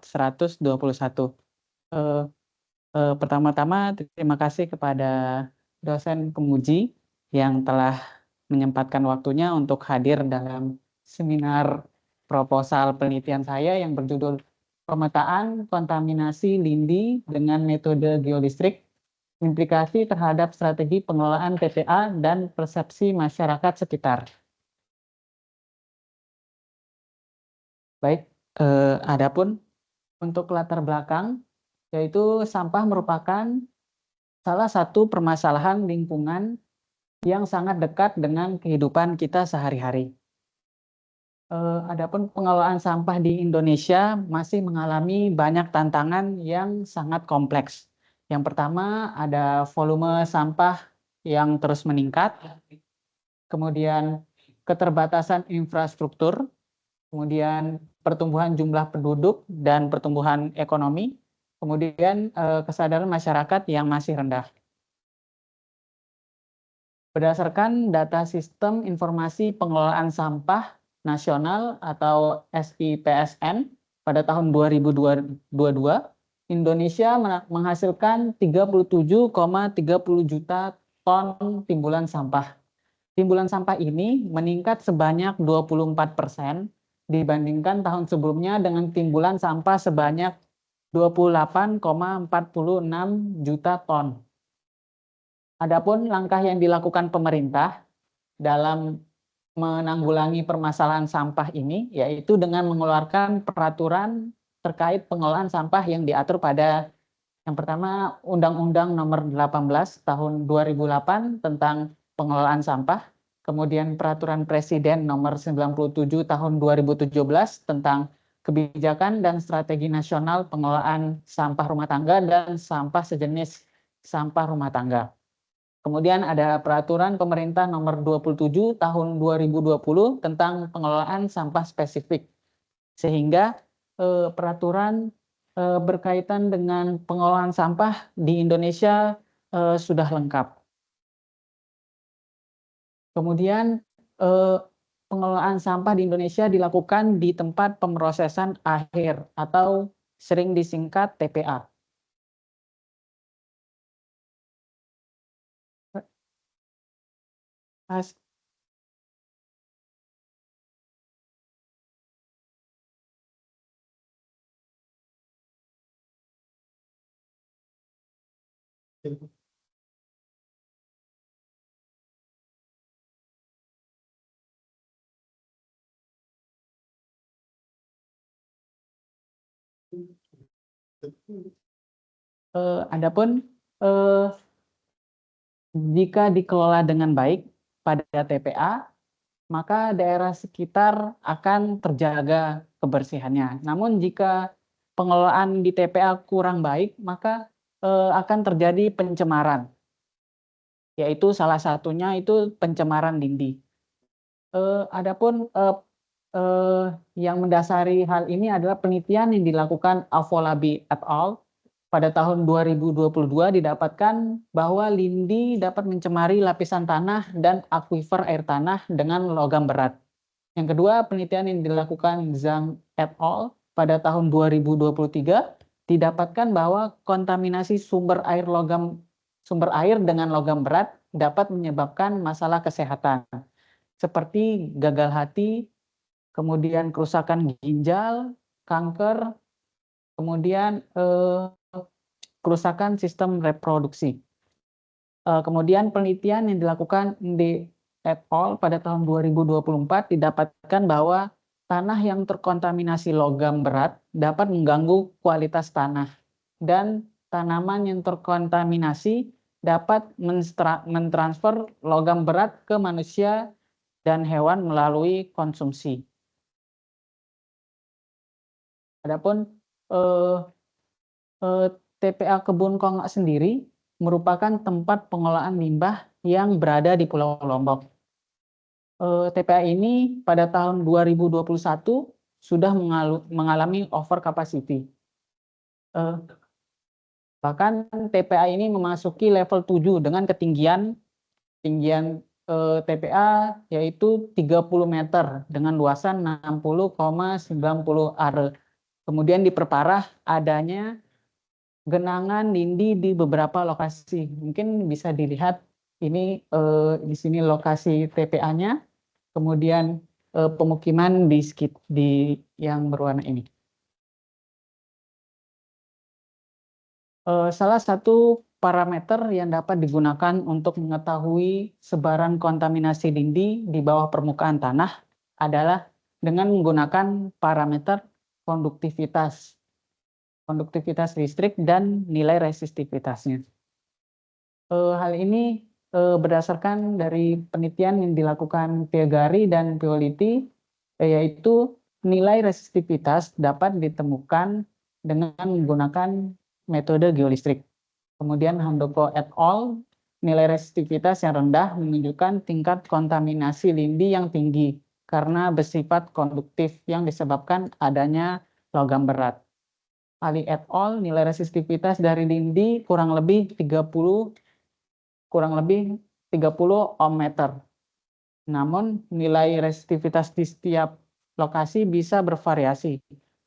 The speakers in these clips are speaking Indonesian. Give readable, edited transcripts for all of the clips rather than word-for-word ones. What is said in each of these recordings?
121. Pertama-tama terima kasih kepada dosen Kemuji yang telah menyempatkan waktunya untuk hadir dalam seminar proposal penelitian saya yang berjudul Pemetaan Kontaminasi Lindi dengan Metode Geolistrik, Implikasi terhadap Strategi Pengelolaan TPA dan Persepsi Masyarakat Sekitar. Baik, adapun untuk latar belakang, yaitu sampah merupakan salah satu permasalahan lingkungan yang sangat dekat dengan kehidupan kita sehari-hari. Adapun pengelolaan sampah di Indonesia masih mengalami banyak tantangan yang sangat kompleks. Yang pertama ada volume sampah yang terus meningkat, kemudian keterbatasan infrastruktur, kemudian pertumbuhan jumlah penduduk dan pertumbuhan ekonomi, kemudian kesadaran masyarakat yang masih rendah. Berdasarkan data Sistem Informasi Pengelolaan Sampah Nasional atau SIPSN pada tahun 2022, Indonesia menghasilkan 37,30 juta ton timbulan sampah. Timbulan sampah ini meningkat sebanyak 24% dibandingkan tahun sebelumnya dengan timbulan sampah sebanyak 28,46 juta ton. Adapun langkah yang dilakukan pemerintah dalam menanggulangi permasalahan sampah ini yaitu dengan mengeluarkan peraturan terkait pengelolaan sampah yang diatur pada yang pertama Undang-Undang Nomor 18 Tahun 2008 tentang pengelolaan sampah, kemudian Peraturan Presiden Nomor 97 Tahun 2017 tentang kebijakan dan strategi nasional pengelolaan sampah rumah tangga dan sampah sejenis sampah rumah tangga. Kemudian ada Peraturan Pemerintah Nomor 27 Tahun 2020 tentang pengelolaan sampah spesifik. Sehingga peraturan berkaitan dengan pengelolaan sampah di Indonesia sudah lengkap. Kemudian pengelolaan sampah di Indonesia dilakukan di tempat pemrosesan akhir atau sering disingkat TPA. Adapun jika dikelola dengan baik pada TPA, maka daerah sekitar akan terjaga kebersihannya. Namun jika pengelolaan di TPA kurang baik, maka akan terjadi pencemaran. Yaitu salah satunya itu pencemaran lindi. Adapun yang mendasari hal ini adalah penelitian yang dilakukan Afolabi et al. Pada tahun 2022 didapatkan bahwa lindi dapat mencemari lapisan tanah dan akuifer air tanah dengan logam berat. Yang kedua, penelitian yang dilakukan Zhang et al. Pada tahun 2023 didapatkan bahwa kontaminasi sumber air dengan logam berat dapat menyebabkan masalah kesehatan seperti gagal hati, kemudian kerusakan ginjal, kanker, kemudian kerusakan sistem reproduksi. Kemudian penelitian yang dilakukan di et al. Pada tahun 2024 didapatkan bahwa tanah yang terkontaminasi logam berat dapat mengganggu kualitas tanah dan tanaman yang terkontaminasi dapat mentransfer logam berat ke manusia dan hewan melalui konsumsi. Adapun TPA Kebun Kongok sendiri merupakan tempat pengelolaan limbah yang berada di Pulau Lombok. TPA ini pada tahun 2021 sudah mengalami over capacity. Bahkan TPA ini memasuki level 7 dengan ketinggian TPA yaitu 30 meter dengan luasan 60,90 are. Kemudian diperparah adanya genangan lindi di beberapa lokasi. Mungkin bisa dilihat ini di sini lokasi TPA-nya, kemudian pemukiman di yang berwarna ini. Salah satu parameter yang dapat digunakan untuk mengetahui sebaran kontaminasi lindi di bawah permukaan tanah adalah dengan menggunakan parameter konduktivitas listrik dan nilai resistivitasnya. Hal ini berdasarkan dari penelitian yang dilakukan Piagari dan Pioliti, yaitu nilai resistivitas dapat ditemukan dengan menggunakan metode geolistrik. Kemudian Handoko et al. Nilai resistivitas yang rendah menunjukkan tingkat kontaminasi lindi yang tinggi karena bersifat konduktif yang disebabkan adanya logam berat. Ali et al. Nilai resistivitas dari lindi kurang lebih 30 ohm meter. Namun nilai resistivitas di setiap lokasi bisa bervariasi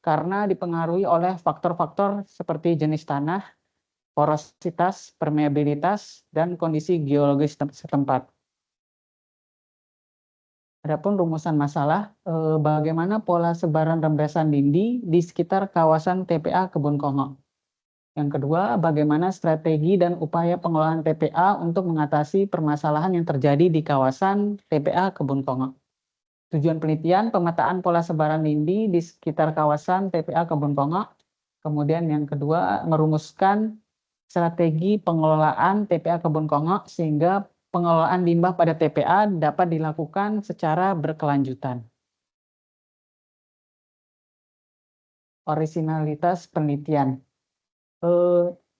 karena dipengaruhi oleh faktor-faktor seperti jenis tanah, porositas, permeabilitas, dan kondisi geologis setempat. Adapun rumusan masalah, bagaimana pola sebaran rembesan lindi di sekitar kawasan TPA Kebun Kongo. Yang kedua, bagaimana strategi dan upaya pengelolaan TPA untuk mengatasi permasalahan yang terjadi di kawasan TPA Kebun Kongo. Tujuan penelitian, pemetaan pola sebaran lindi di sekitar kawasan TPA Kebun Kongo. Kemudian yang kedua, merumuskan strategi pengelolaan TPA Kebun Kongo sehingga pengelolaan limbah pada TPA dapat dilakukan secara berkelanjutan. Orisinalitas penelitian.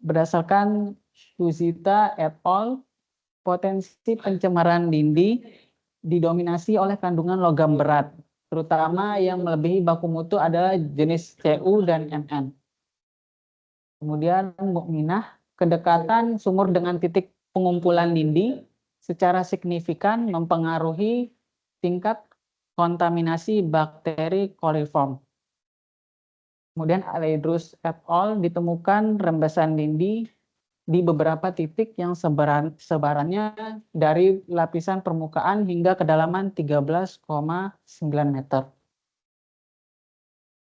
Berdasarkan Shuzita et al., potensi pencemaran lindi didominasi oleh kandungan logam berat, terutama yang melebihi baku mutu adalah jenis Cu dan Mn. Kemudian Mukminah, kedekatan sumur dengan titik pengumpulan lindi secara signifikan mempengaruhi tingkat kontaminasi bakteri coliform. Kemudian Aleidrus et al. Ditemukan rembesan lindi di beberapa titik yang sebarannya dari lapisan permukaan hingga kedalaman 13,9 meter.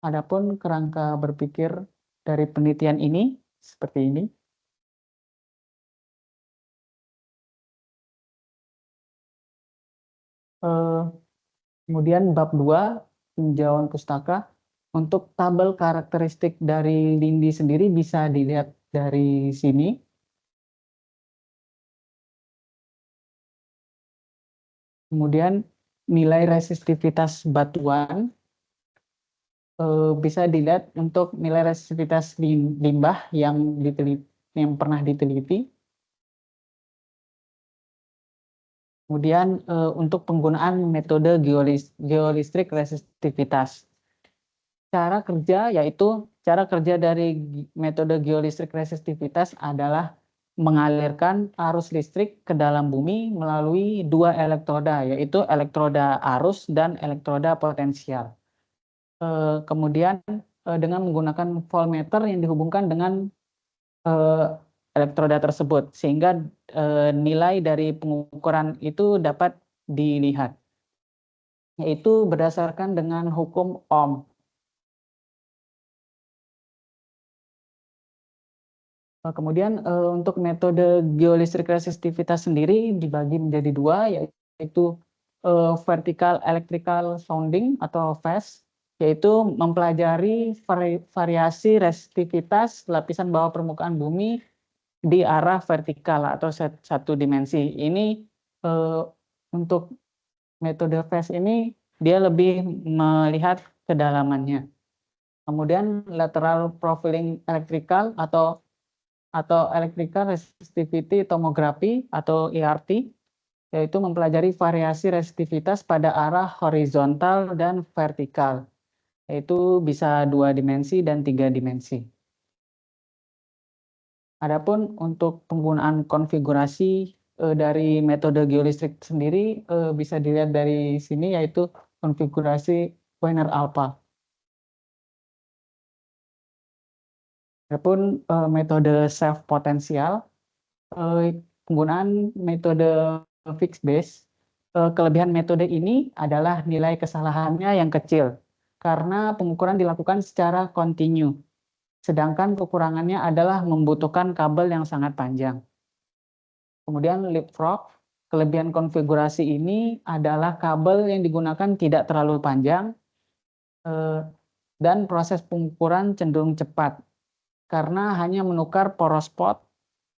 Adapun kerangka berpikir dari penelitian ini seperti ini. Kemudian bab 2, tinjauan pustaka. Untuk tabel karakteristik dari lindi sendiri bisa dilihat dari sini. Kemudian nilai resistivitas batuan bisa dilihat untuk nilai resistivitas limbah yang pernah diteliti. Kemudian untuk penggunaan metode geolistrik resistivitas. Cara kerja dari metode geolistrik resistivitas adalah mengalirkan arus listrik ke dalam bumi melalui dua elektroda, yaitu elektroda arus dan elektroda potensial. Kemudian dengan menggunakan voltmeter yang dihubungkan dengan elektroda tersebut, sehingga nilai dari pengukuran itu dapat dilihat, yaitu berdasarkan dengan hukum Ohm. Kemudian untuk metode geolistrik resistivitas sendiri dibagi menjadi dua, yaitu vertical electrical sounding atau VES, yaitu mempelajari variasi resistivitas lapisan bawah permukaan bumi di arah vertikal atau satu dimensi. Ini untuk metode VES ini dia lebih melihat kedalamannya. Kemudian lateral profiling electrical atau electrical resistivity tomography atau ERT, yaitu mempelajari variasi resistivitas pada arah horizontal dan vertikal, yaitu bisa 2 dimensi dan 3 dimensi. Adapun untuk penggunaan konfigurasi dari metode geolistrik sendiri bisa dilihat dari sini, yaitu konfigurasi Wiener Alpha. Adapun metode self potensial, penggunaan metode fixed base, kelebihan metode ini adalah nilai kesalahannya yang kecil karena pengukuran dilakukan secara kontinu. Sedangkan kekurangannya adalah membutuhkan kabel yang sangat panjang. Kemudian leapfrog, kelebihan konfigurasi ini adalah kabel yang digunakan tidak terlalu panjang dan proses pengukuran cenderung cepat karena hanya menukar poros pot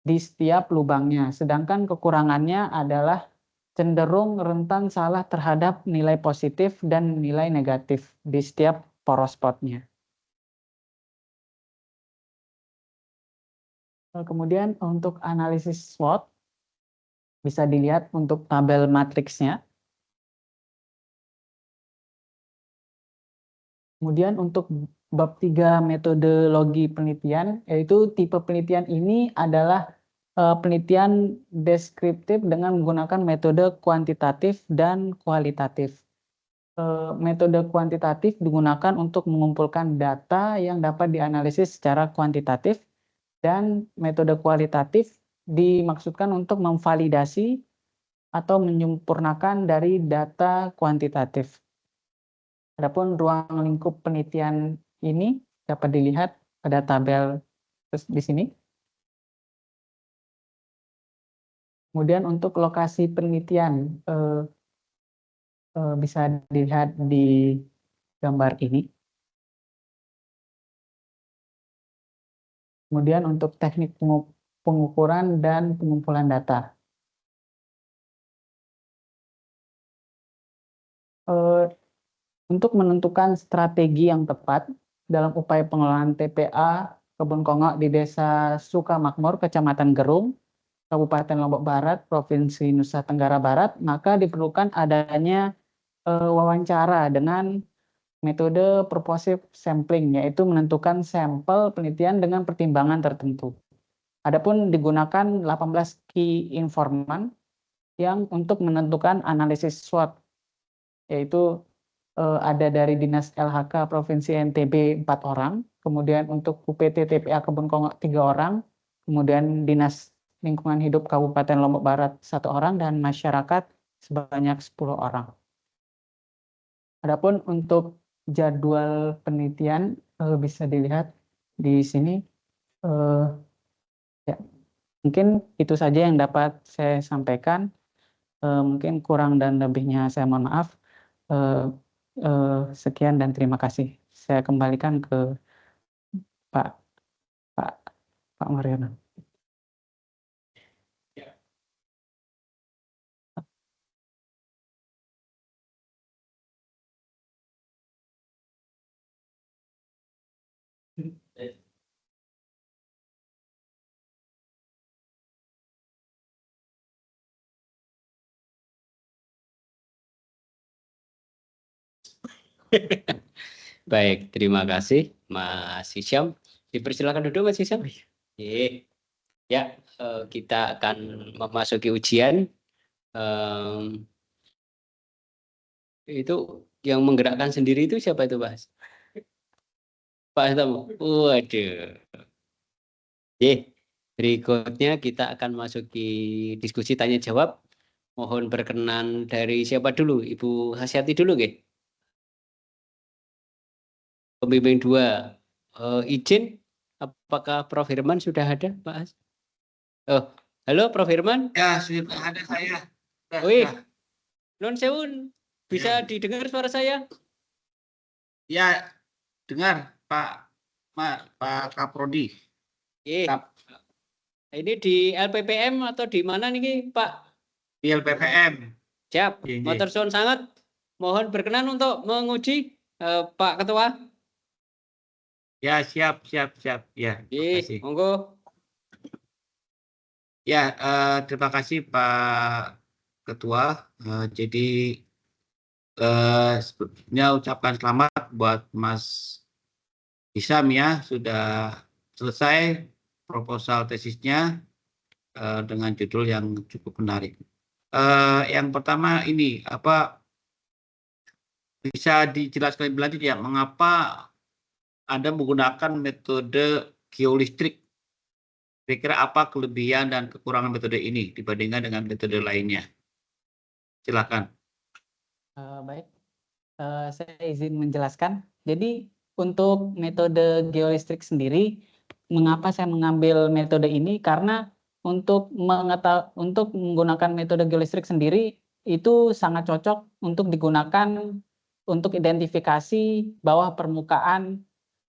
di setiap lubangnya. Sedangkan kekurangannya adalah cenderung rentan salah terhadap nilai positif dan nilai negatif di setiap poros potnya. Kemudian untuk analisis SWOT, bisa dilihat untuk tabel matriksnya. Kemudian untuk bab 3 metodologi penelitian, yaitu tipe penelitian ini adalah penelitian deskriptif dengan menggunakan metode kuantitatif dan kualitatif. Metode kuantitatif digunakan untuk mengumpulkan data yang dapat dianalisis secara kuantitatif, dan metode kualitatif dimaksudkan untuk memvalidasi atau menyempurnakan dari data kuantitatif. Adapun ruang lingkup penelitian ini dapat dilihat pada tabel di sini. Kemudian untuk lokasi penelitian bisa dilihat di gambar ini. Kemudian untuk teknik pengukuran dan pengumpulan data. Untuk menentukan strategi yang tepat dalam upaya pengelolaan TPA Kebun Kongok di Desa Sukamakmur, Kecamatan Gerung, Kabupaten Lombok Barat, Provinsi Nusa Tenggara Barat, maka diperlukan adanya wawancara dengan metode purposive sampling, yaitu menentukan sampel penelitian dengan pertimbangan tertentu. Adapun digunakan 18 key informant yang untuk menentukan analisis SWOT, yaitu ada dari Dinas LHK Provinsi NTB 4 orang, kemudian untuk UPT TPA Kebun Kongok 3 orang, kemudian Dinas Lingkungan Hidup Kabupaten Lombok Barat 1 orang, dan masyarakat sebanyak 10 orang. Adapun untuk jadwal penelitian bisa dilihat di sini. Ya, mungkin itu saja yang dapat saya sampaikan. Mungkin kurang dan lebihnya saya mohon maaf. Sekian dan terima kasih. Saya kembalikan ke Pak Mariono. Baik, terima kasih Mas Hisyam. Dipersilakan duduk Mas Hisyam. Ya, kita akan memasuki ujian. Itu yang menggerakkan sendiri itu siapa itu, Mas? Pak Tamu. Waduh. Berikutnya kita akan masuki diskusi tanya jawab. Mohon berkenan dari siapa dulu? Ibu Hasyati dulu, nggih. Pembimbing 2. Izin, apakah Prof. Firman sudah ada, Pak As? Oh, halo Prof. Firman. Ya, sudah ada saya. Wih, non sewun, bisa didengar suara saya? Ya, dengar Pak Kaprodi. Ini di LPPM atau di mana nih Pak? Di LPPM. Siap, motor suwun sangat. Mohon berkenan untuk menguji Pak Ketua. Ya, siap. Ya, terima kasih. Monggo. Ya, terima kasih Pak Ketua. Jadi sebelumnya ucapkan selamat buat Mas Hisyam ya, sudah selesai proposal tesisnya dengan judul yang cukup menarik. Yang pertama ini bisa dijelaskan lebih lanjut ya, mengapa Anda menggunakan metode geolistrik. Kira-kira apa kelebihan dan kekurangan metode ini dibandingkan dengan metode lainnya? Silakan. Baik, saya izin menjelaskan. Jadi untuk metode geolistrik sendiri, mengapa saya mengambil metode ini? Karena untuk menggunakan metode geolistrik sendiri itu sangat cocok untuk digunakan untuk identifikasi bawah permukaan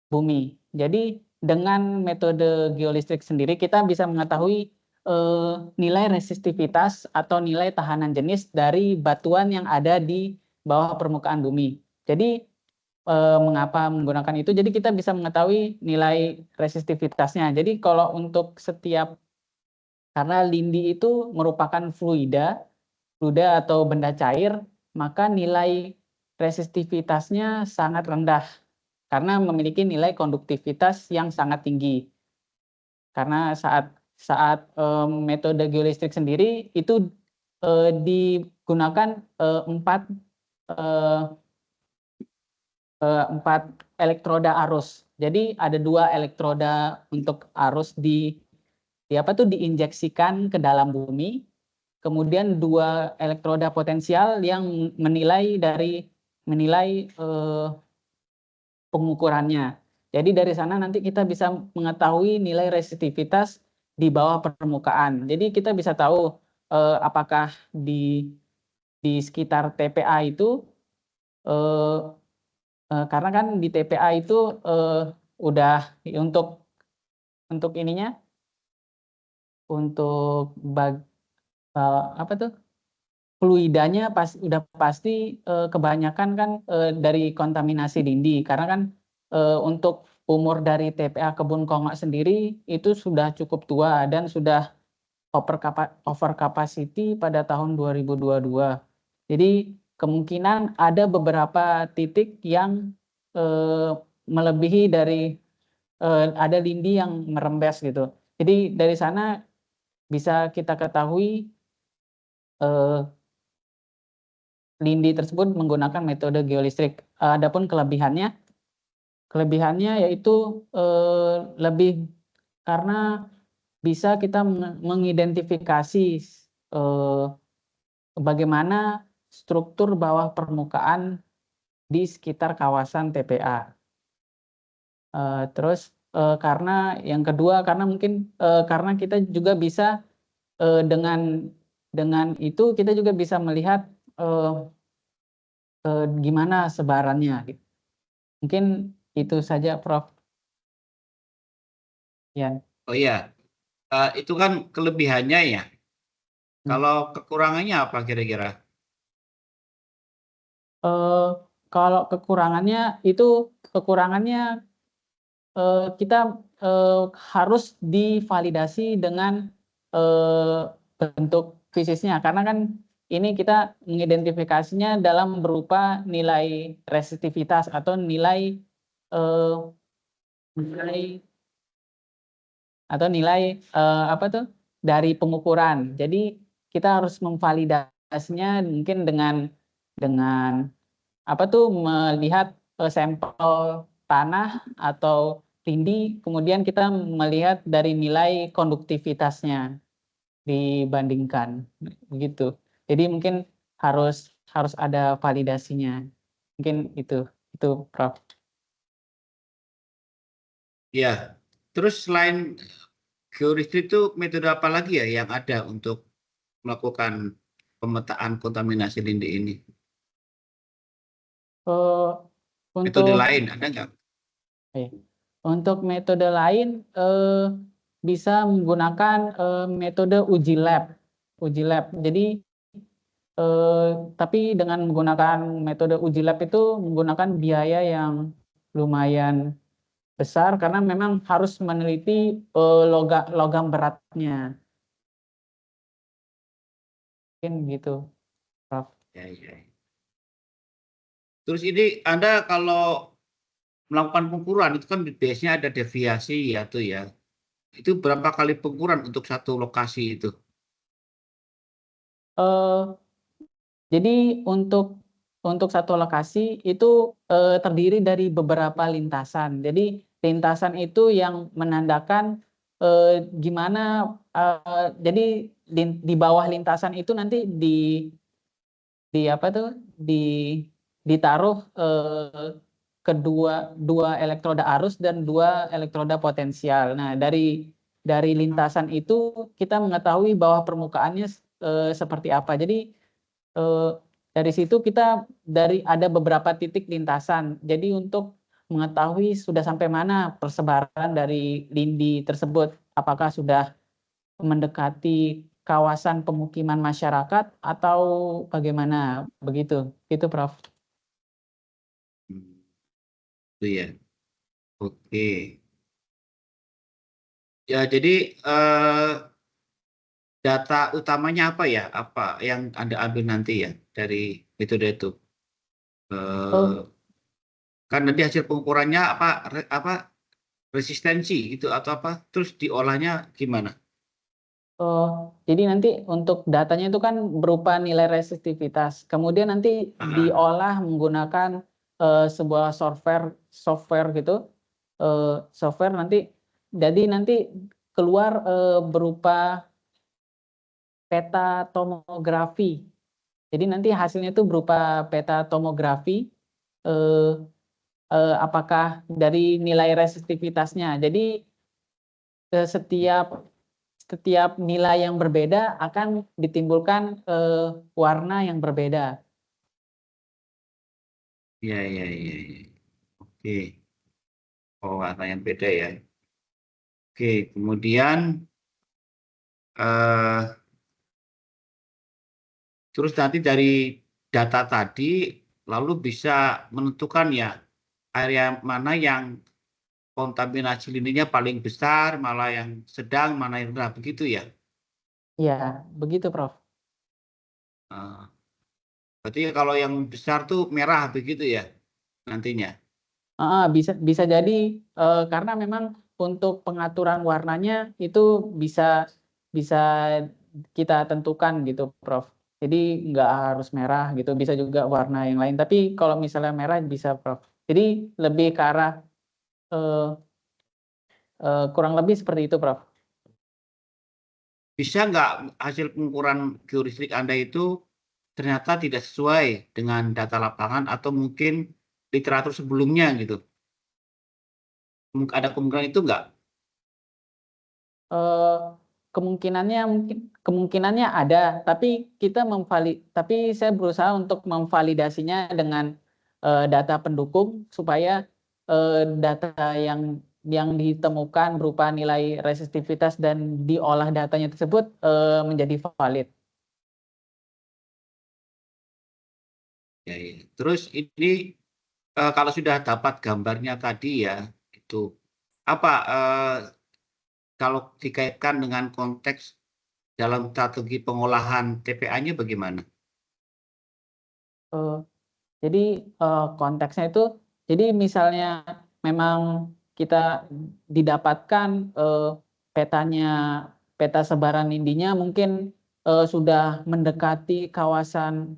bumi. Jadi dengan metode geolistrik sendiri kita bisa mengetahui nilai resistivitas atau nilai tahanan jenis dari batuan yang ada di bawah permukaan bumi. Jadi mengapa menggunakan itu? Jadi kita bisa mengetahui nilai resistivitasnya. Jadi kalau untuk karena lindi itu merupakan fluida atau benda cair, maka nilai resistivitasnya sangat rendah karena memiliki nilai konduktivitas yang sangat tinggi. Karena saat metode geolistrik sendiri itu digunakan empat elektroda arus. Jadi ada 2 elektroda untuk arus diinjeksikan ke dalam bumi. Kemudian 2 elektroda potensial yang menilai pengukurannya. Jadi dari sana nanti kita bisa mengetahui nilai resistivitas di bawah permukaan. Jadi kita bisa tahu apakah di sekitar TPA itu karena kan di TPA itu udah untuk ininya untuk fluidanya udah pasti kebanyakan kan dari kontaminasi lindi karena kan untuk umur dari TPA Kebun Kongok sendiri itu sudah cukup tua dan sudah over capacity pada tahun 2022. Jadi kemungkinan ada beberapa titik yang melebihi dari ada lindi yang merembes gitu. Jadi dari sana bisa kita ketahui lindi tersebut menggunakan metode geolistrik. Adapun kelebihannya yaitu lebih karena bisa kita mengidentifikasi bagaimana struktur bawah permukaan di sekitar kawasan TPA. Terus karena yang kedua karena mungkin karena kita juga bisa dengan itu kita juga bisa melihat gimana sebarannya gitu. Mungkin itu saja Prof. Yan. Oh iya, itu kan kelebihannya ya. Kalau kekurangannya apa kira-kira? Kalau kekurangannya kita harus divalidasi dengan bentuk fisisnya karena kan ini kita mengidentifikasinya dalam berupa nilai resistivitas atau nilai dari pengukuran. Jadi kita harus memvalidasinya mungkin dengan melihat sampel tanah atau lindi, kemudian kita melihat dari nilai konduktivitasnya dibandingkan begitu. Jadi mungkin harus ada validasinya. Mungkin itu Prof. Ya, terus selain geolistrik itu metode apa lagi ya yang ada untuk melakukan pemetaan kontaminasi lindi ini? Metode lain ada nggak? Untuk metode lain bisa menggunakan metode uji lab. Jadi tapi dengan menggunakan metode uji lab itu menggunakan biaya yang lumayan besar karena memang harus meneliti logam beratnya. Mungkin gitu, Prof. Ya. Terus ini Anda kalau melakukan pengukuran itu kan biasanya ada deviasi ya tuh ya. Itu berapa kali pengukuran untuk satu lokasi itu? Jadi untuk satu lokasi itu terdiri dari beberapa lintasan. Jadi lintasan itu yang menandakan gimana jadi di bawah lintasan itu nanti di apa tuh ditaruh dua elektroda arus dan 2 elektroda potensial. Nah, dari lintasan itu kita mengetahui bahwa permukaannya seperti apa. Jadi dari situ kita ada beberapa titik lintasan. Jadi untuk mengetahui sudah sampai mana persebaran dari lindi tersebut, apakah sudah mendekati kawasan pemukiman masyarakat atau bagaimana, begitu. Itu Prof. Itu ya. Oke. Ya, jadi data utamanya apa ya? Apa yang Anda ambil nanti ya dari metode itu? Kan nanti hasil pengukurannya apa resistensi itu atau apa? Terus diolahnya gimana? Jadi nanti untuk datanya itu kan berupa nilai resistivitas. Kemudian nanti diolah menggunakan sebuah software gitu. Software nanti, jadi nanti keluar berupa peta tomografi. Jadi nanti hasilnya itu berupa peta tomografi. Apakah dari nilai resistivitasnya. Jadi setiap nilai yang berbeda akan ditimbulkan warna yang berbeda. Ya. Oke. Oh, warna yang beda ya. Oke, kemudian terus nanti dari data tadi lalu bisa menentukan ya area mana yang kontaminasi lininya paling besar, malah yang sedang, mana yang rendah, begitu ya? Iya, begitu Prof. Berarti kalau yang besar tuh merah begitu ya nantinya? Bisa jadi karena memang untuk pengaturan warnanya itu bisa kita tentukan gitu Prof. Jadi nggak harus merah gitu, bisa juga warna yang lain. Tapi kalau misalnya merah bisa Prof. Jadi lebih ke arah kurang lebih seperti itu Prof. Bisa nggak hasil pengukuran geolistrik Anda itu ternyata tidak sesuai dengan data lapangan atau mungkin literatur sebelumnya gitu? Ada kemungkinan itu nggak? Kemungkinannya ada, tapi saya berusaha untuk memvalidasinya dengan data pendukung supaya data yang ditemukan berupa nilai resistivitas dan diolah datanya tersebut menjadi valid. Ya. Terus ini kalau sudah dapat gambarnya tadi ya, itu apa kalau dikaitkan dengan konteks dalam strategi pengolahan TPA-nya bagaimana? Jadi konteksnya itu, jadi misalnya memang kita didapatkan peta sebaran lindinya mungkin sudah mendekati kawasan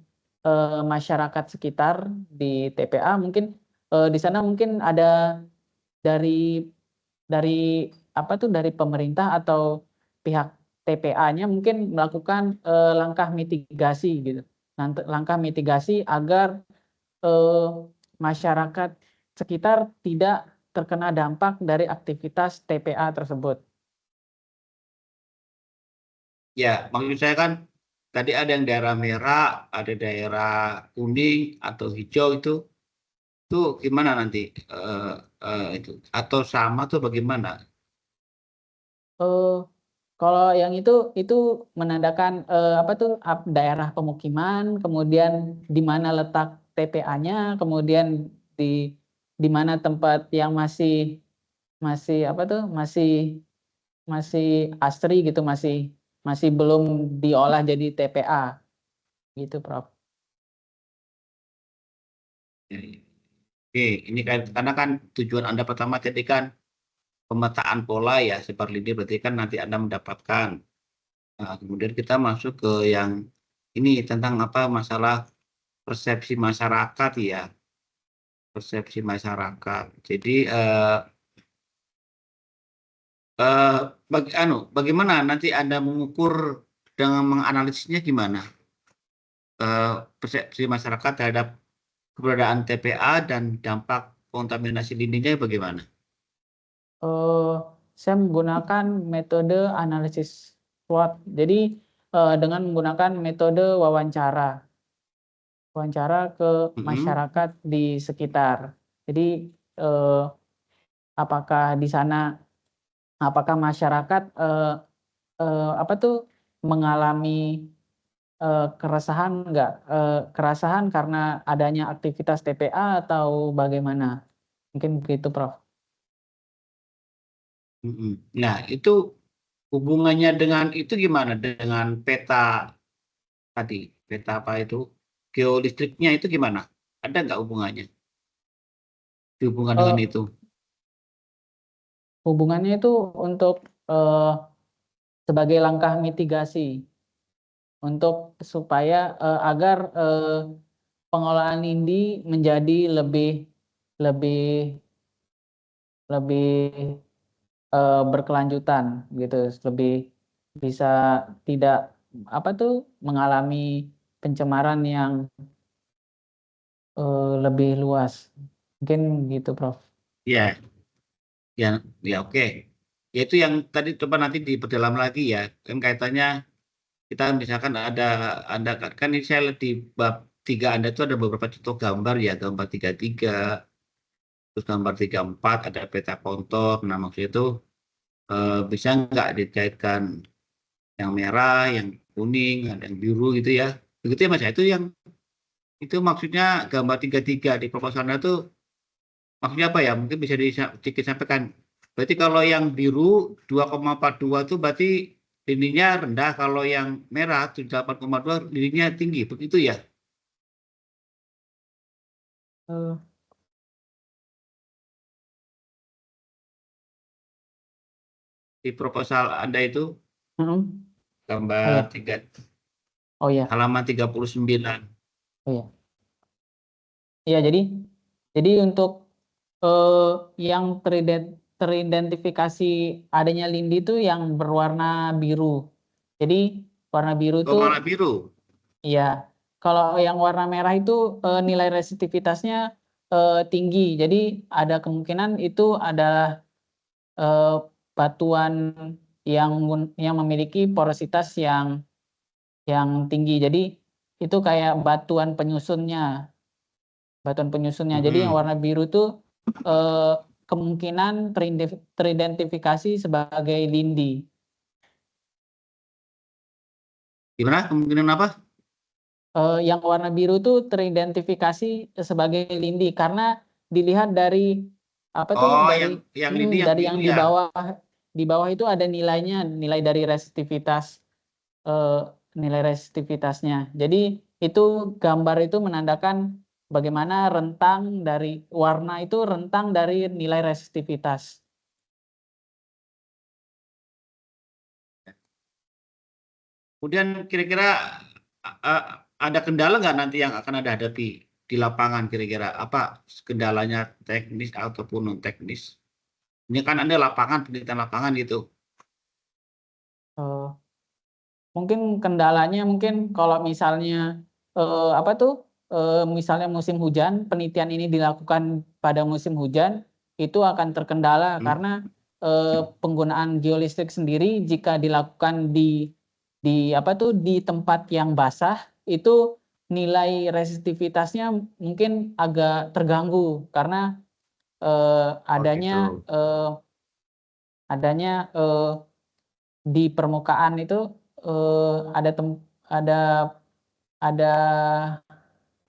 masyarakat sekitar di TPA, mungkin di sana mungkin ada dari dari pemerintah atau pihak TPA-nya mungkin melakukan langkah mitigasi gitu. Langkah mitigasi agar masyarakat sekitar tidak terkena dampak dari aktivitas TPA tersebut. Ya, maksud saya kan tadi ada yang daerah merah, ada daerah kuning atau hijau itu gimana nanti itu atau sama tuh bagaimana? Kalau yang itu menandakan daerah pemukiman, kemudian di mana letak TPA-nya, kemudian di mana tempat yang masih asri gitu, masih belum diolah jadi TPA gitu Prof. Ya. Oke, ini karena kan tujuan Anda pertama tadi kan pemetaan pola ya sebar lini, berarti kan nanti Anda mendapatkan. Nah, kemudian kita masuk ke yang ini tentang apa masalah persepsi masyarakat ya, persepsi masyarakat. Jadi bagaimana nanti Anda mengukur dengan menganalisisnya gimana? Persepsi masyarakat terhadap keberadaan TPA dan dampak kontaminasi lindinya bagaimana? Saya menggunakan metode analisis SWOT. Jadi dengan menggunakan metode wawancara ke masyarakat di sekitar. Jadi apakah di sana, apakah masyarakat mengalami keresahan kerasahan karena adanya aktivitas TPA atau bagaimana? Mungkin begitu, Prof. Nah, itu hubungannya dengan itu gimana? Dengan peta tadi, peta apa itu? Geolistriknya itu gimana? Ada nggak hubungannya? Dihubungkan dengan itu? Hubungannya itu untuk sebagai langkah mitigasi untuk supaya agar pengolahan lindi menjadi lebih berkelanjutan gitu, lebih bisa tidak mengalami pencemaran yang lebih luas. Mungkin gitu, Prof. Ya, ya, oke. Ya itu yang tadi coba nanti diperdalam lagi ya. Kan kaitannya kita misalkan Anda kan ini saya lihat di bab 3 Anda itu ada beberapa contoh gambar ya, gambar 33, terus gambar 34 ada peta kontur. Nah, maksud itu bisa nggak dikaitkan yang merah, yang kuning, ada yang biru gitu ya. Begitu ya Mas, itu yang itu maksudnya gambar 33 di proposalnya itu maksudnya apa ya? Mungkin bisa sedikit sampaikan. Berarti kalau yang biru 2,42 itu berarti lininya rendah, kalau yang merah 78,2 lininya tinggi, begitu ya? Eh, Di proposal Anda itu mm, gambar oh ya, 3, oh ya, halaman 39. oh ya. Iya, jadi untuk yang teridentifikasi adanya lindi itu yang berwarna biru. Jadi warna biru Oh, itu, malah biru. iya. Kalau yang warna merah itu nilai resistivitasnya tinggi. Jadi ada kemungkinan itu adalah batuan yang memiliki porositas yang tinggi. Jadi itu kayak batuan penyusunnya. Jadi yang warna biru itu kemungkinan teridentifikasi sebagai lindi. Gimana kemungkinan apa? Yang warna biru itu teridentifikasi sebagai lindi karena dilihat dari Oh, yang ini yang dari biru yang ya. di bawah itu ada nilainya, nilai dari resistivitas, nilai resistivitasnya. Jadi itu gambar itu menandakan bagaimana rentang dari warna itu rentang dari nilai resistivitas. Kemudian kira-kira ada kendala nggak nanti yang akan Anda hadapi di lapangan kira-kira? Apa kendalanya teknis ataupun non teknis? Ini kan Anda lapangan, penelitian lapangan gitu. Eh, Mungkin kendalanya kalau misalnya misalnya musim hujan, penelitian ini dilakukan pada musim hujan, itu akan terkendala karena penggunaan geolistrik sendiri jika dilakukan di tempat yang basah, itu nilai resistivitasnya mungkin agak terganggu karena adanya gitu. di permukaan itu ada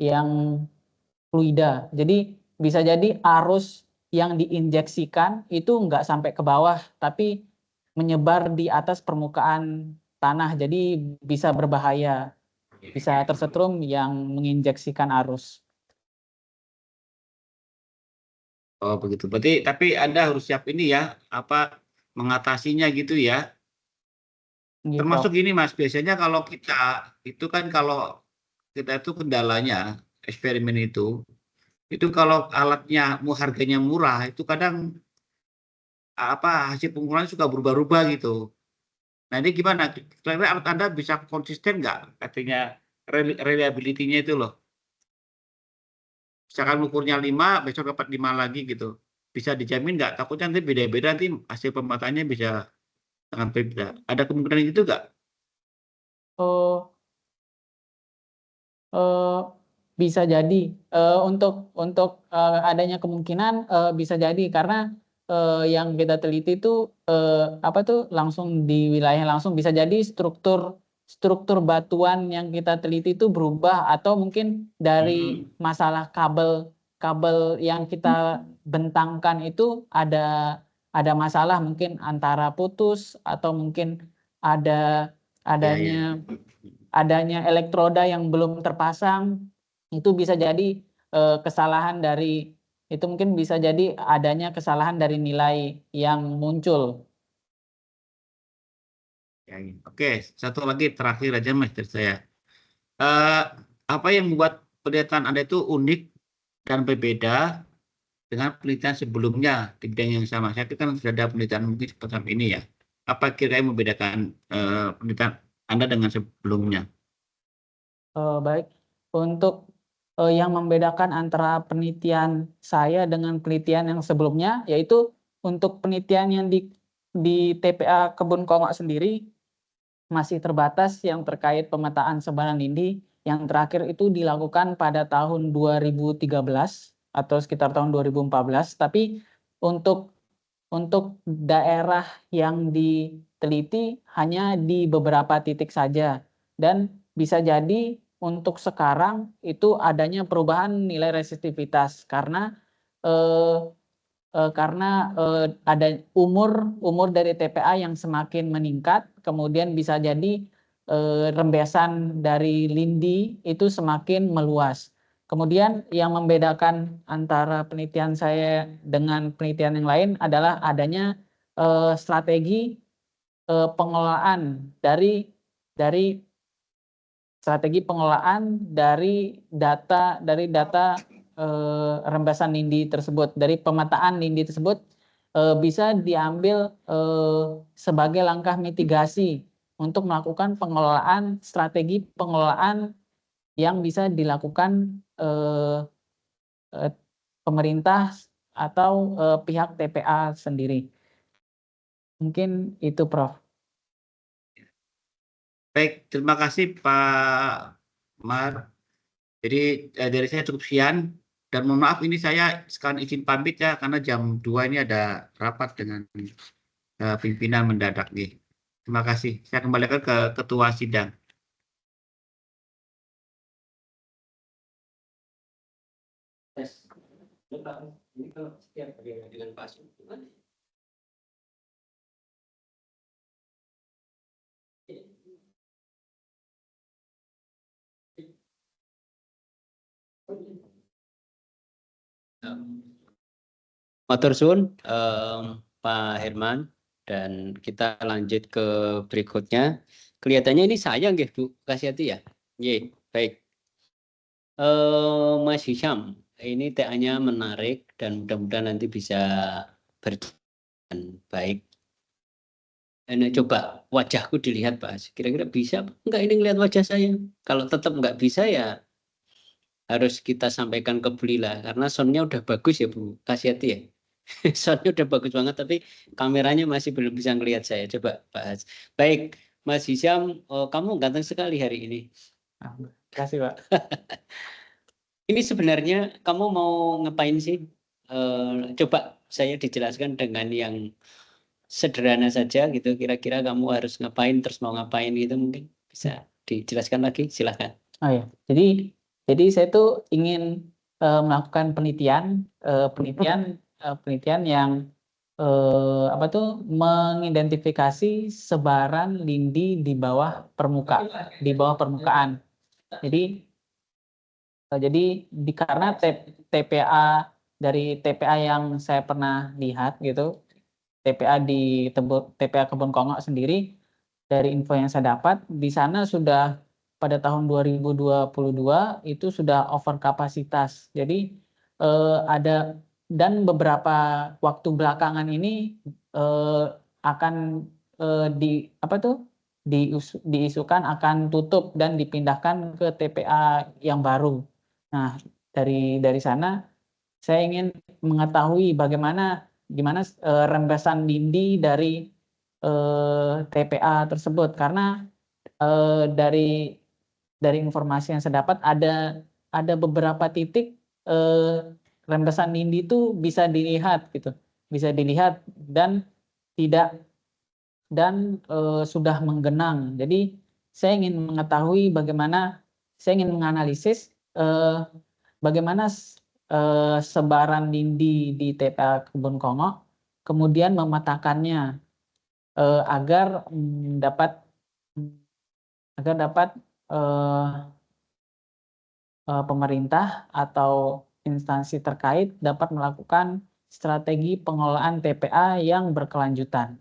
yang fluida. Jadi bisa jadi arus yang diinjeksikan itu nggak sampai ke bawah, tapi menyebar di atas permukaan tanah. Jadi bisa berbahaya, bisa tersetrum yang menginjeksikan arus. Oh begitu. Berarti tapi Anda harus siap ini ya, apa mengatasinya gitu ya. Gitu, Termasuk Prof. ini Mas, biasanya kalau kita itu kan kalau kita itu kendalanya eksperimen itu kalau alatnya harganya murah itu kadang hasil pengukuran suka berubah-ubah gitu. Nah ini gimana? Kira-kira Anda bisa konsisten nggak? Artinya reliability-nya itu loh. Misalkan ukurnya 5, besok dapat 5 lagi gitu. Bisa dijamin nggak? Takutnya nanti beda-beda, nanti hasil pemetaannya bisa sangat berbeda. Ada kemungkinan itu nggak? Oh, bisa jadi, untuk adanya kemungkinan, bisa jadi karena, yang kita teliti itu, apa tuh, langsung di wilayah langsung bisa jadi struktur batuan yang kita teliti itu berubah atau mungkin dari masalah kabel yang kita bentangkan itu ada masalah mungkin antara putus atau mungkin ada Ya, ya. adanya elektroda yang belum terpasang, itu bisa jadi, kesalahan dari itu mungkin bisa jadi adanya kesalahan dari nilai yang muncul. Ya, ya. Oke, satu lagi terakhir aja Mas dari saya. Eh, apa yang membuat penelitian Anda itu unik dan berbeda dengan penelitian sebelumnya di bidang yang sama? Saya kan sudah ada penelitian mungkin semacam ini ya. Apa kira-kira yang membedakan penelitian Anda dengan sebelumnya? Baik, untuk, yang membedakan antara penelitian saya dengan penelitian yang sebelumnya, yaitu untuk penelitian yang di TPA Kebun Kongok sendiri, masih terbatas yang terkait pemetaan sebaran lindi, yang terakhir itu dilakukan pada tahun 2013 atau sekitar tahun 2014. Tapi untuk daerah yang diteliti hanya di beberapa titik saja dan bisa jadi untuk sekarang itu adanya perubahan nilai resistivitas karena, eee ada umur dari TPA yang semakin meningkat, kemudian bisa jadi, rembesan dari lindi itu semakin meluas. Kemudian yang membedakan antara penelitian saya dengan penelitian yang lain adalah adanya, strategi, pengelolaan dari strategi pengelolaan dari data, rembesan lindi tersebut, dari pemetaan lindi tersebut, bisa diambil, sebagai langkah mitigasi untuk melakukan strategi pengelolaan yang bisa dilakukan, eee, pemerintah atau, pihak TPA sendiri. Mungkin itu, Prof. Baik, terima kasih Pak Mar. Jadi dari saya cukup sekian dan mohon maaf ini saya sekarang izin pamit ya karena jam 2 ini ada rapat dengan pimpinan mendadak nih. Terima kasih. Saya kembalikan ke ketua sidang. Ini kalau setiap dengan Pak Asun, gimana? Matur suwun, Pak Herman, dan kita lanjut ke berikutnya. Kelihatannya ini saya nggih Bu Kasyati ya? Nggih, baik. Mas Hisham, ini TA-nya menarik dan mudah-mudahan nanti bisa berjalan baik. Ini coba wajahku dilihat Pak, kira-kira bisa enggak ini ngelihat wajah saya? Kalau tetap enggak bisa ya harus kita sampaikan ke belilah karena soundnya udah bagus ya Bu Kasyati ya. Soundnya udah bagus banget tapi kameranya masih belum bisa ngelihat saya. Coba Pak Has. Baik, Mas Hisham, kamu ganteng sekali hari ini. Terima kasih, Pak. Ini sebenarnya kamu mau ngapain sih? Coba saya dijelaskan dengan yang sederhana saja gitu. Kira-kira kamu harus ngapain terus mau ngapain gitu mungkin bisa dijelaskan lagi. Silahkan. Oh ya, jadi saya tuh ingin, melakukan penelitian yang, apa tuh, mengidentifikasi sebaran lindi di bawah permukaan. Jadi karena TPA yang saya pernah lihat gitu, TPA Kebun Kongok sendiri, dari info yang saya dapat, di sana sudah pada tahun 2022 itu sudah over kapasitas. Jadi, ada dan beberapa waktu belakangan ini akan diisukan akan tutup dan dipindahkan ke TPA yang baru. Nah, dari sana saya ingin mengetahui gimana rembesan dindi dari TPA tersebut, karena dari informasi yang saya dapat ada beberapa titik rembesan dindi itu bisa dilihat gitu, dan tidak sudah menggenang. Jadi saya ingin mengetahui saya ingin menganalisis bagaimana sebaran dindi di TPA Kebun Kongo, kemudian memetakannya agar dapat pemerintah atau instansi terkait dapat melakukan strategi pengelolaan TPA yang berkelanjutan.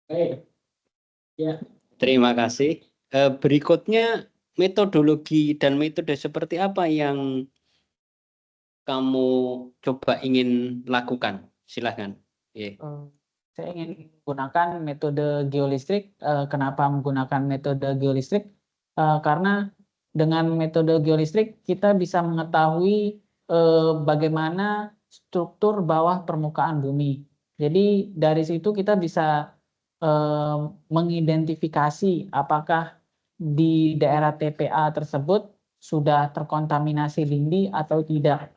Baik. Ya, terima kasih. Berikutnya, metodologi dan metode seperti apa yang kamu coba ingin lakukan? Silahkan. Saya ingin menggunakan metode geolistrik. Kenapa menggunakan metode geolistrik? Karena dengan metode geolistrik kita bisa mengetahui bagaimana struktur bawah permukaan bumi. Jadi dari situ kita bisa mengidentifikasi apakah di daerah TPA tersebut sudah terkontaminasi dindi atau tidak.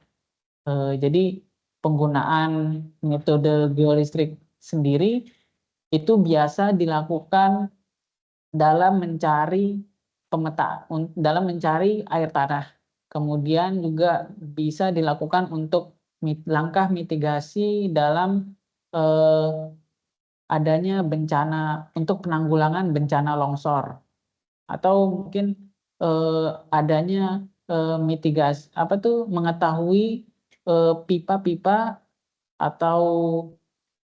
Jadi penggunaan metode geolistrik sendiri itu biasa dilakukan dalam mencari air tanah. Kemudian juga bisa dilakukan untuk langkah mitigasi dalam adanya bencana, untuk penanggulangan bencana longsor, atau mungkin adanya mitigasi mengetahui pipa-pipa atau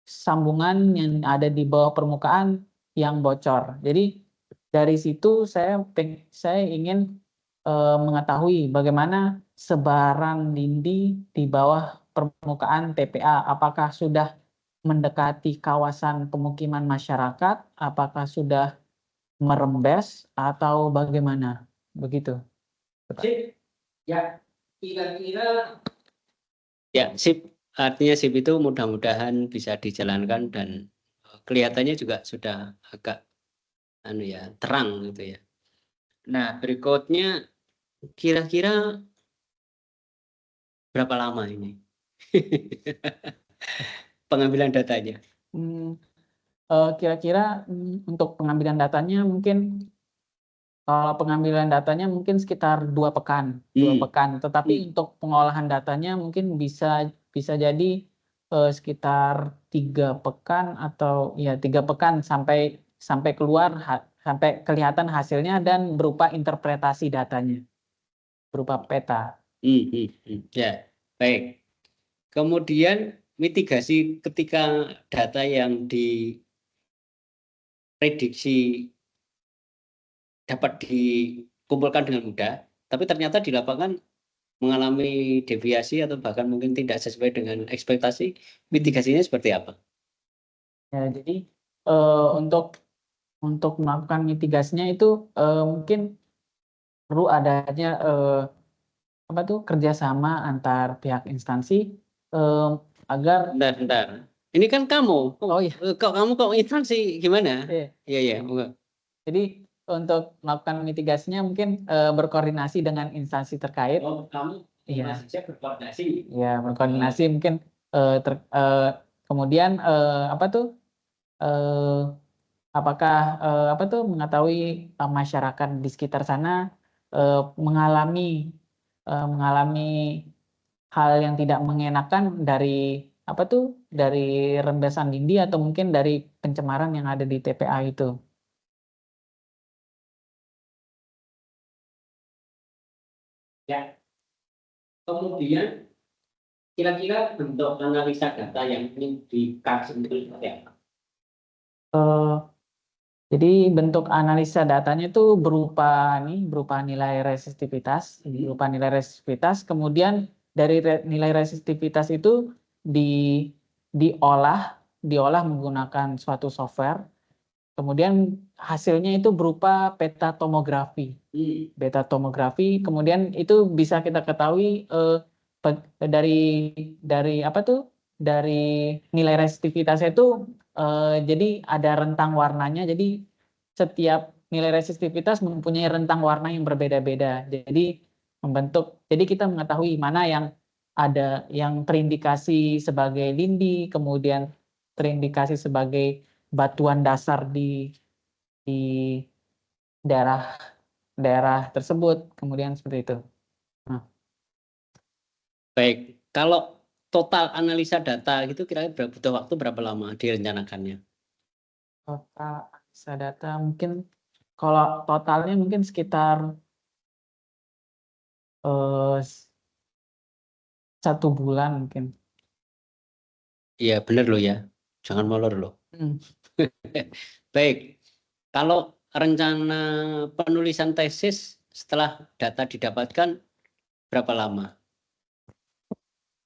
sambungan yang ada di bawah permukaan yang bocor. Jadi dari situ saya ingin mengetahui bagaimana sebaran dindi di bawah permukaan TPA, apakah sudah mendekati kawasan pemukiman masyarakat, apakah sudah merembes atau bagaimana, begitu. Sip. Ya, kira-kira. Ya, sip. Artinya sip itu mudah-mudahan bisa dijalankan dan kelihatannya juga sudah agak terang gitu ya. Nah, berikutnya kira-kira berapa lama ini pengambilan datanya? Kira-kira untuk pengambilan datanya mungkin sekitar 2 pekan, tetapi untuk pengolahan datanya mungkin bisa jadi sekitar 3 pekan atau 3 pekan sampai keluar, sampai kelihatan hasilnya dan berupa interpretasi datanya, berupa peta. Ya, baik. Kemudian mitigasi ketika data yang diprediksi dapat dikumpulkan dengan mudah, tapi ternyata di lapangan mengalami deviasi atau bahkan mungkin tidak sesuai dengan ekspektasi, mitigasinya seperti apa? Ya, jadi untuk melakukan mitigasinya itu mungkin perlu adanya kerjasama antar pihak instansi agar. Bentar. Ini kan kamu. Oh iya. Kamu instansi gimana? Iya. Jadi untuk melakukan mitigasinya mungkin berkoordinasi dengan instansi terkait. Oh, kamu berkoordinasi. Iya, berkoordinasi mungkin kemudian apakah mengetahui masyarakat di sekitar sana mengalami hal yang tidak mengenakan dari rembesan dindi atau mungkin dari pencemaran yang ada di TPA itu. Ya. Kemudian kira-kira bentuk analisa data yang ingin dikasih itu seperti apa? Jadi bentuk analisa datanya itu berupa nilai resistivitas, kemudian dari nilai resistivitas itu diolah menggunakan suatu software, kemudian hasilnya itu berupa peta tomografi. Beta tomografi, kemudian itu bisa kita ketahui dari apa tuh? Dari nilai resistivitasnya itu jadi ada rentang warnanya. Jadi setiap nilai resistivitas mempunyai rentang warna yang berbeda-beda. Jadi kita mengetahui mana yang ada yang terindikasi sebagai lindi, kemudian terindikasi sebagai batuan dasar di daerah tersebut, kemudian seperti itu. Baik, kalau total analisa data gitu kira-kira butuh waktu berapa lama direncanakannya? Total analisa data mungkin kalau totalnya mungkin sekitar 1 bulan mungkin. Iya benar loh ya, jangan molor loh. Baik, kalau rencana penulisan tesis setelah data didapatkan berapa lama?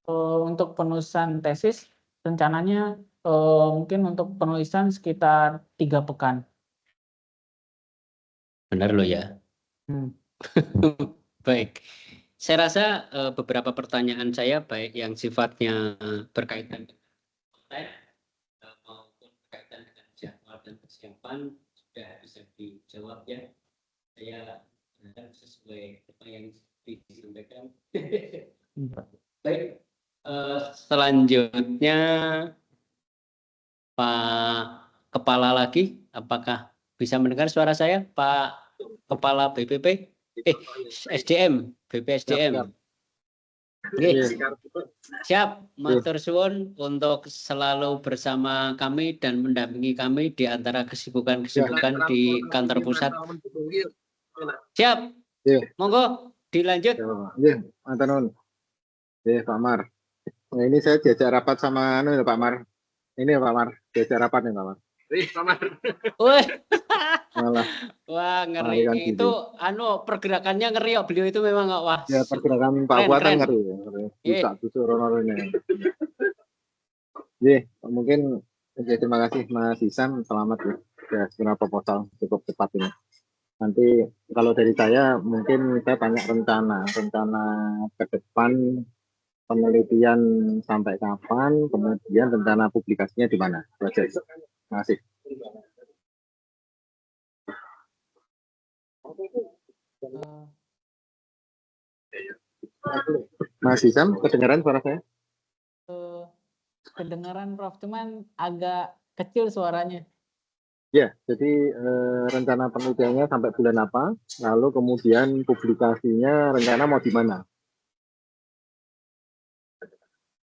Untuk penulisan tesis rencananya mungkin untuk penulisan sekitar 3 pekan. Benar loh ya. Baik, saya rasa beberapa pertanyaan saya baik yang sifatnya berkaitan dengan konten maupun berkaitan dengan jadwal dan persiapan sudah bisa dijawab ya. Saya berharap sesuai apa yang disampaikan. Baik, selanjutnya Pak Kepala lagi, apakah bisa mendengar suara saya, Pak Kepala BPP? SDM, BPSDM. Siap, matur suwun untuk selalu bersama kami dan mendampingi kami di antara kesibukan-kesibukan di kantor pusat. Siap, monggo dilanjut. Mantanun. Pak Mar. Nah, ini saya diajak rapat sama Pak Mar. Ini Pak Mar, diajak rapat nih Pak Mar. Pak Mar. Wah, ngeri itu pergerakannya ngeri ya, beliau itu memang wah. Ya, pergerakan Pak Fuad kan ngeri. Bisa ini. Mungkin terima kasih Mas Isan, selamat ya. Ya, sebenarnya proposal cukup cepat ini. Nanti kalau dari saya mungkin saya banyak rencana ke depan, penelitian sampai kapan, kemudian rencana publikasinya di mana. Terima kasih. Mas Isam, kedengaran suara saya? Kedengaran Prof, cuman agak kecil suaranya. Ya, jadi rencana penelitiannya sampai bulan apa, lalu kemudian publikasinya rencana mau di mana?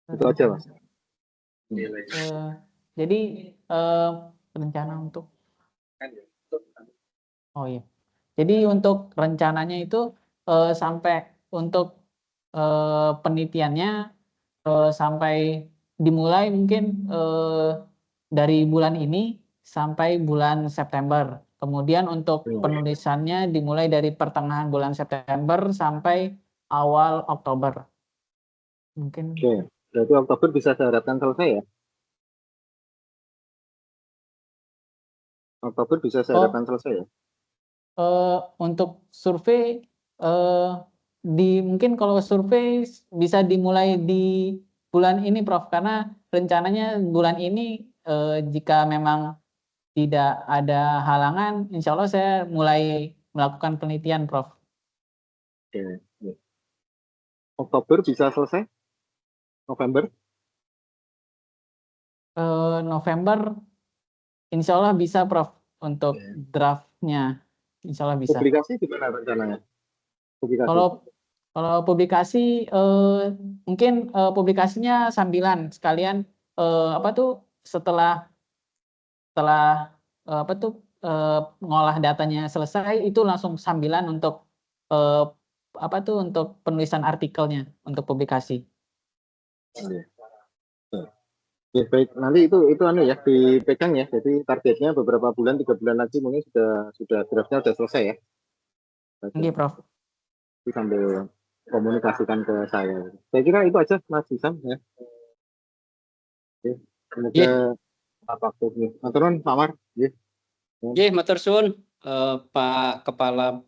Itu aja, Mas. Jadi rencana untuk jadi untuk rencananya itu sampai untuk penelitiannya sampai dimulai mungkin dari bulan ini sampai bulan September. Kemudian untuk penulisannya dimulai dari pertengahan bulan September sampai awal Oktober. Mungkin. Oke, berarti Oktober bisa saya harapkan selesai ya? Oktober bisa saya harapkan selesai ya? Untuk survei mungkin kalau survei bisa dimulai di bulan ini Prof, karena rencananya bulan ini jika memang tidak ada halangan, insya Allah saya mulai melakukan penelitian Prof. Oke. Oktober bisa selesai? November? November insya Allah bisa Prof untuk draftnya, insya Allah bisa. Publikasi gimana rencananya? Kalau publikasi mungkin publikasinya sambilan sekalian setelah ngolah datanya selesai itu langsung sambilan untuk untuk penulisan artikelnya untuk publikasi. Ya, baik, nanti itu ya dipegang ya. Jadi targetnya beberapa bulan, 3 bulan lagi mungkin sudah draftnya sudah selesai ya. Oke, Prof. Sambil komunikasikan ke saya. Saya kira itu aja Mas Isam ya. Oke, semoga Nggih, waktu ini. Turun Pak Mar. nggih matur suwun Pak Kepala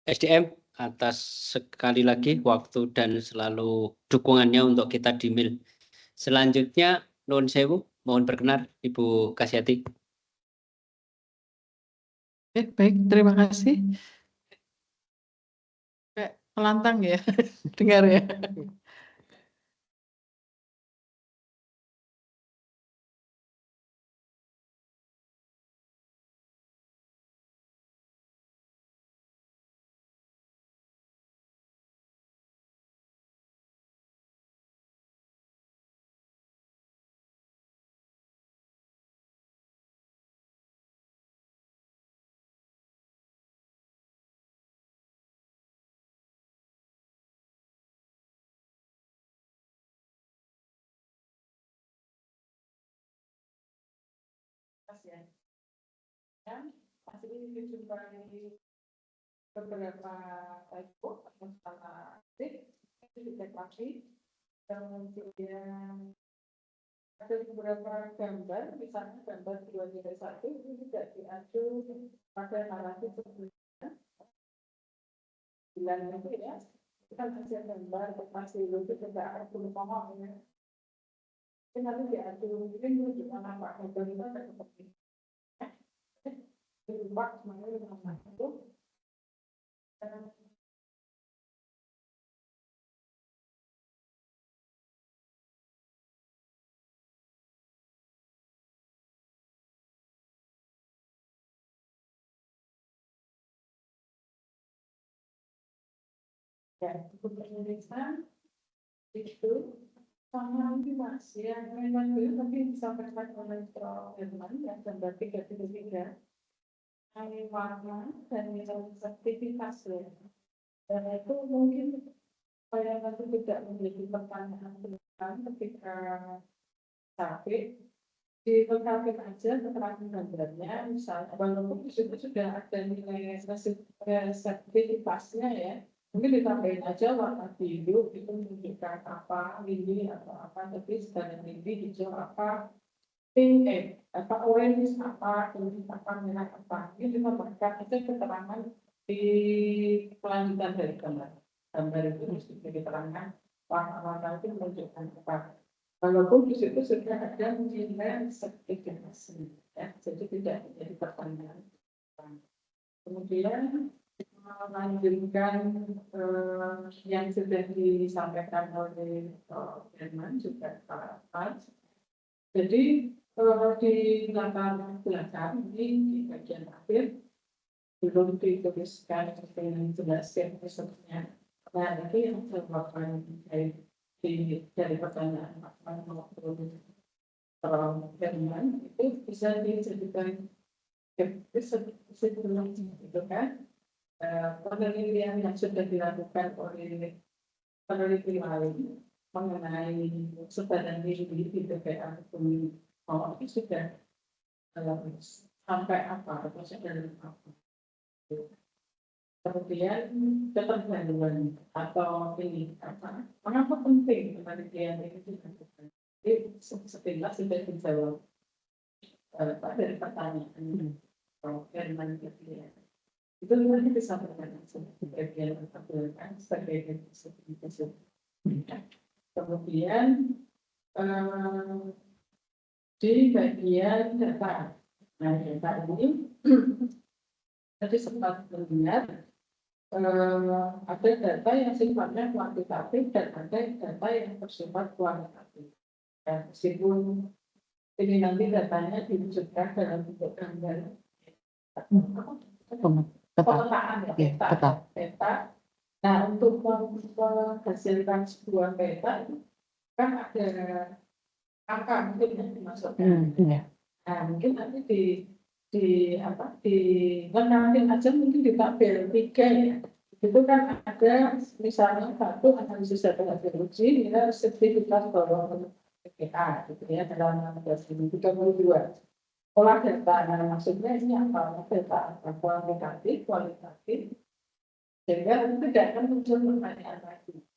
SDM atas sekali lagi waktu dan selalu dukungannya untuk kita di MIL. Selanjutnya nuwun sewu, mohon berkenan Ibu Kasyati. Baik, terima kasih. Kayak melantang ya, dengar ya. Masih dijumpai beberapa typo atau salah ketik itu dideteksi, kemudian ada beberapa gambar, misalnya gambar 231 itu tidak diacu pada narasi sebelumnya. Bilang itu ya, kita kasih gambar pasti itu tidak perlu ngomong ya. Tapi nanti diacu mungkin gimana Pak gambar itu ada seperti berubah semuanya dengan itu. Ya, untuk penulisan itu sama ini Mas, yang memang dulu tadi disampaikan oleh Prof. Herman yang gambar 3.3 warna dan nilai sertifikas ya. Dan itu mungkin supaya nanti tidak menjadi pertanyaan ketika capek dilengkapi aja keterangan gambarnya, misalnya walaupun di situ sudah ada nilai sertifikasnya ya, mungkin ditambahin aja warna biru itu menunjukkan apa ini atau apa, tapi sedangkan ini hijau apa, pink apa orange apa, kuning apa, merah apa, ini ditambahkan aja keterangan di kelanjutan dari gambar. Gambar itu mesti diterangkan warna-warna itu menunjukkan apa. Walaupun di situ sudah ada nilai sertifikasi, ya, jadi tidak menjadi pertanyaan. Kemudian melanjutkan yang sudah disampaikan oleh Herman juga Pak. Jadi di latar belakang ini di bagian akhir belum dituliskan dengan jelas yang maksudnya. Nah, itu yang terbapak dari pertanyaan Pak maupun Herman itu bisa dijadikan sebelum itu kan penelitian yang sudah dilakukan oleh peneliti lain mengenai sebaran diri di TPA itu sudah sampai apa atau sudah apa. Kemudian ketergantungan atau ini apa? Mengapa penting penelitian ini dilakukan? Jadi sekilas sudah dijawab dari pertanyaan Herman tadi ya. Itu nanti disampaikan sebagai pertanyaan sebagai sertifikasi. Kemudian di bagian data, nah data ini tadi sempat melihat ada data yang sifatnya kuantitatif dan ada data yang bersifat kualitatif. Dan meskipun ini nanti datanya diwujudkan dalam bentuk gambar, pemetaan ya, peta. Nah, untuk menghasilkan sebuah peta kan ada angka mungkin yang dimasukkan. Nah, mungkin nanti lengkapin aja mungkin di tabel 3 ya. Itu kan ada misalnya satu analisis data hasil uji nilai sertifikat bahwa PPA gitu ya dalam 2032. Olah data, nah maksudnya ini apa? Data apa? Kuantitatif, kualitatif. Sehingga tidak akan muncul pertanyaan lagi.